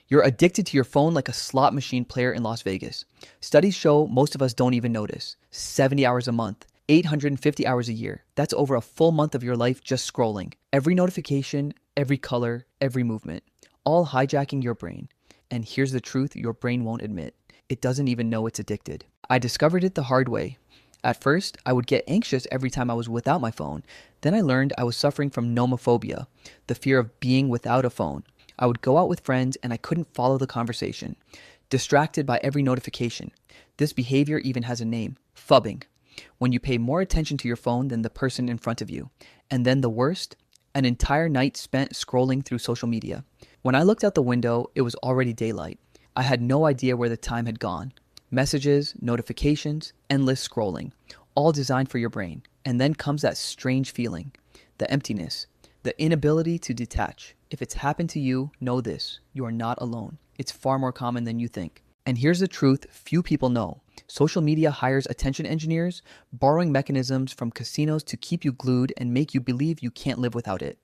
You're addicted to your phone like a slot machine player in Las Vegas. Studies show most of us don't even notice. 70 hours a month, 850 hours a year. That's over a full month of your life just scrolling. Every notification, every color, every movement, all hijacking your brain. And here's the truth your brain won't admit. It doesn't even know it's addicted. I discovered it the hard way. At first, I would get anxious every time I was without my phone. Then I learned I was suffering from nomophobia, the fear of being without a phone. I would go out with friends and I couldn't follow the conversation, distracted by every notification. This behavior even has a name, phubbing, when you pay more attention to your phone than the person in front of you. And then the worst, an entire night spent scrolling through social media. When I looked out the window, it was already daylight. I had no idea where the time had gone. Messages, notifications, endless scrolling, all designed for your brain. And then comes that strange feeling, the emptiness, the inability to detach. If it's happened to you, know this, you are not alone. It's far more common than you think. And here's the truth few people know. Social media hires attention engineers, borrowing mechanisms from casinos to keep you glued and make you believe you can't live without it.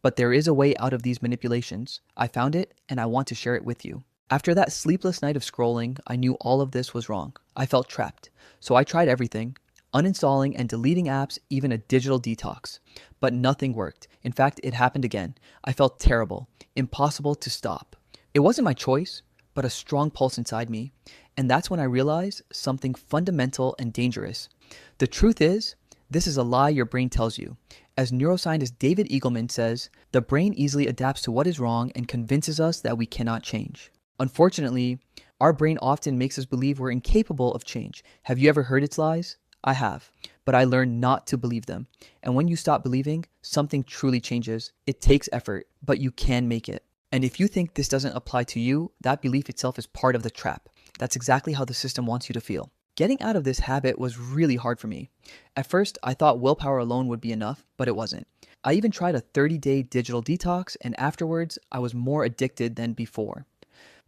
But there is a way out of these manipulations. I found it, and I want to share it with you. After that sleepless night of scrolling, I knew all of this was wrong. I felt trapped. So I tried everything, uninstalling and deleting apps, even a digital detox. But nothing worked. In fact, it happened again. I felt terrible, impossible to stop. It wasn't my choice, but a strong pulse inside me. And that's when I realized something fundamental and dangerous. The truth is, this is a lie your brain tells you. As neuroscientist David Eagleman says, the brain easily adapts to what is wrong and convinces us that we cannot change. Unfortunately, our brain often makes us believe we're incapable of change. Have you ever heard its lies? I have, but I learned not to believe them. And when you stop believing, something truly changes. It takes effort, but you can make it. And if you think this doesn't apply to you, that belief itself is part of the trap. That's exactly how the system wants you to feel. Getting out of this habit was really hard for me. At first, I thought willpower alone would be enough, but it wasn't. I even tried a 30-day digital detox, and afterwards, I was more addicted than before.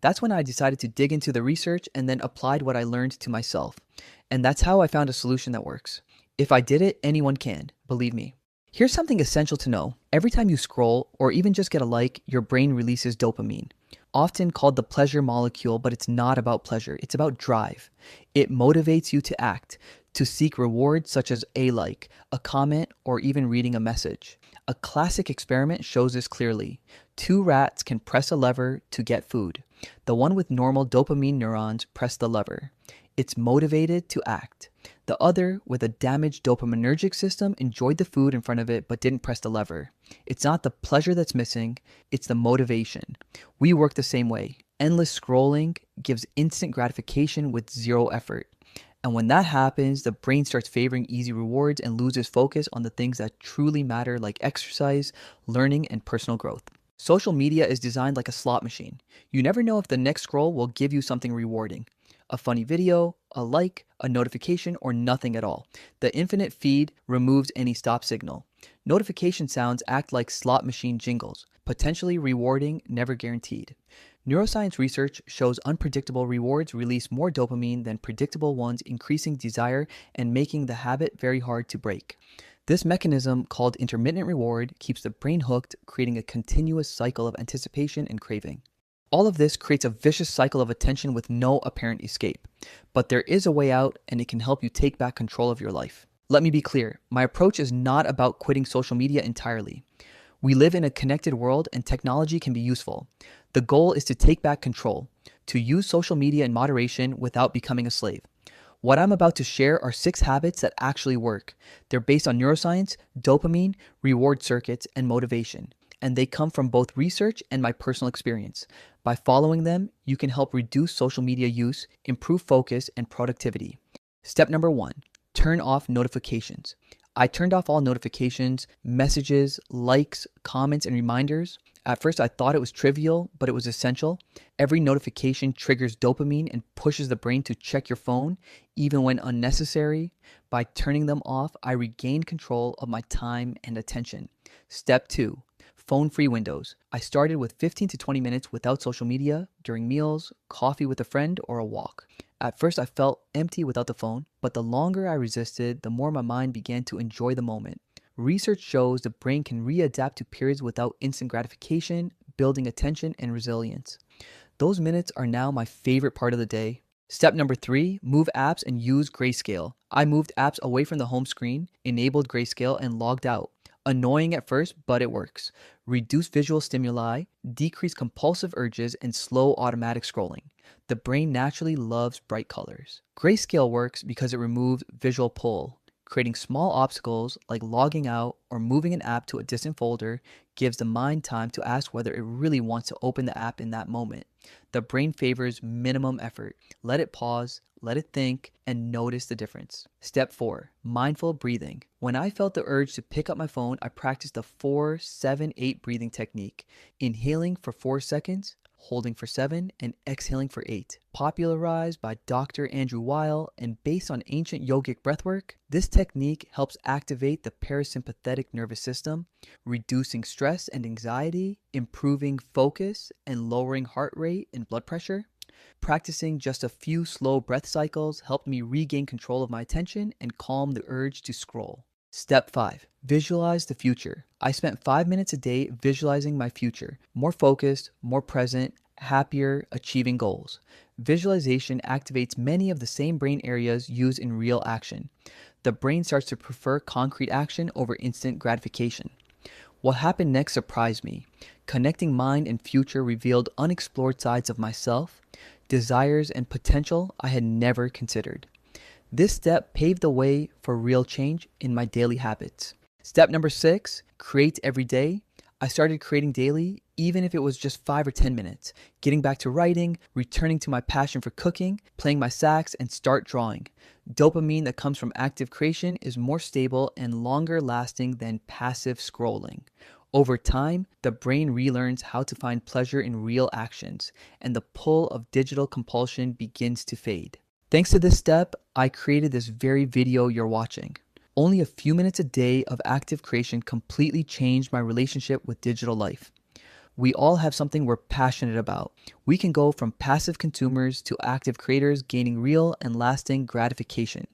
That's when I decided to dig into the research and then applied what I learned to myself. And that's how I found a solution that works. If I did it, anyone can, believe me. Here's something essential to know. Every time you scroll or even just get a like, your brain releases dopamine, often called the pleasure molecule, but it's not about pleasure. It's about drive. It motivates you to act, to seek rewards such as a like, a comment, or even reading a message. A classic experiment shows this clearly. Two rats can press a lever to get food. The one with normal dopamine neurons pressed the lever. It's motivated to act. The other, with a damaged dopaminergic system, enjoyed the food in front of it but didn't press the lever. It's not the pleasure that's missing, it's the motivation. We work the same way. Endless scrolling gives instant gratification with zero effort. And when that happens, the brain starts favoring easy rewards and loses focus on the things that truly matter, like exercise, learning, and personal growth. Social media is designed like a slot machine. You never know if the next scroll will give you something rewarding. A funny video, a like, a notification, or nothing at all. The infinite feed removes any stop signal. Notification sounds act like slot machine jingles, potentially rewarding, never guaranteed. Neuroscience research shows unpredictable rewards release more dopamine than predictable ones, increasing desire and making the habit very hard to break. This mechanism, called intermittent reward, keeps the brain hooked, creating a continuous cycle of anticipation and craving. All of this creates a vicious cycle of attention with no apparent escape. But there is a way out, and it can help you take back control of your life. Let me be clear, my approach is not about quitting social media entirely. We live in a connected world, and technology can be useful. The goal is to take back control, to use social media in moderation without becoming a slave. What I'm about to share are 6 habits that actually work. They're based on neuroscience, dopamine, reward circuits, and motivation. And they come from both research and my personal experience. By following them, you can help reduce social media use, improve focus, and productivity. Step number 1, turn off notifications. I turned off all notifications, messages, likes, comments, and reminders. At first, I thought it was trivial, but it was essential. Every notification triggers dopamine and pushes the brain to check your phone, even when unnecessary. By turning them off, I regained control of my time and attention. Step 2, phone-free windows. I started with 15 to 20 minutes without social media during meals, coffee with a friend, or a walk. At first, I felt empty without the phone, but the longer I resisted, the more my mind began to enjoy the moment. Research shows the brain can readapt to periods without instant gratification, building attention and resilience. Those minutes are now my favorite part of the day. Step number 3, move apps and use Grayscale. I moved apps away from the home screen, enabled Grayscale, and logged out. Annoying at first, but it works. Reduce visual stimuli, decrease compulsive urges, and slow automatic scrolling. The brain naturally loves bright colors. Grayscale works because it removes visual pull. Creating small obstacles like logging out or moving an app to a distant folder gives the mind time to ask whether it really wants to open the app in that moment. The brain favors minimum effort. Let it pause, let it think, and notice the difference. Step 4, mindful breathing. When I felt the urge to pick up my phone, I practiced the 4-7-8 breathing technique, inhaling for 4 seconds, holding for 7, and exhaling for 8. Popularized by Dr. Andrew Weil and based on ancient yogic breathwork, this technique helps activate the parasympathetic nervous system, reducing stress and anxiety, improving focus, and lowering heart rate and blood pressure. Practicing just a few slow breath cycles helped me regain control of my attention and calm the urge to scroll. Step 5, visualize the future. I spent 5 minutes a day visualizing my future, more focused, more present, happier, achieving goals. Visualization activates many of the same brain areas used in real action. The brain starts to prefer concrete action over instant gratification. What happened next surprised me. Connecting mind and future revealed unexplored sides of myself, desires, and potential I had never considered. This step paved the way for real change in my daily habits. Step number 6, create every day. I started creating daily, even if it was just 5 or 10 minutes, getting back to writing, returning to my passion for cooking, playing my sax, and start drawing. Dopamine that comes from active creation is more stable and longer lasting than passive scrolling. Over time, the brain relearns how to find pleasure in real actions, and the pull of digital compulsion begins to fade. Thanks to this step, I created this very video you're watching. Only a few minutes a day of active creation completely changed my relationship with digital life. We all have something we're passionate about. We can go from passive consumers to active creators gaining real and lasting gratification.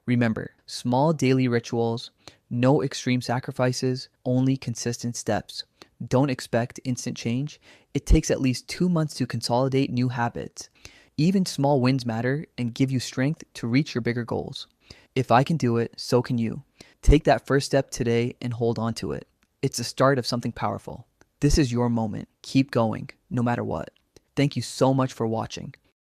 Remember, small daily rituals, no extreme sacrifices, only consistent steps. Don't expect instant change. It takes at least 2 months to consolidate new habits. Even small wins matter and give you strength to reach your bigger goals. If I can do it, so can you. Take that first step today and hold on to it. It's the start of something powerful. This is your moment. Keep going, no matter what. Thank you so much for watching.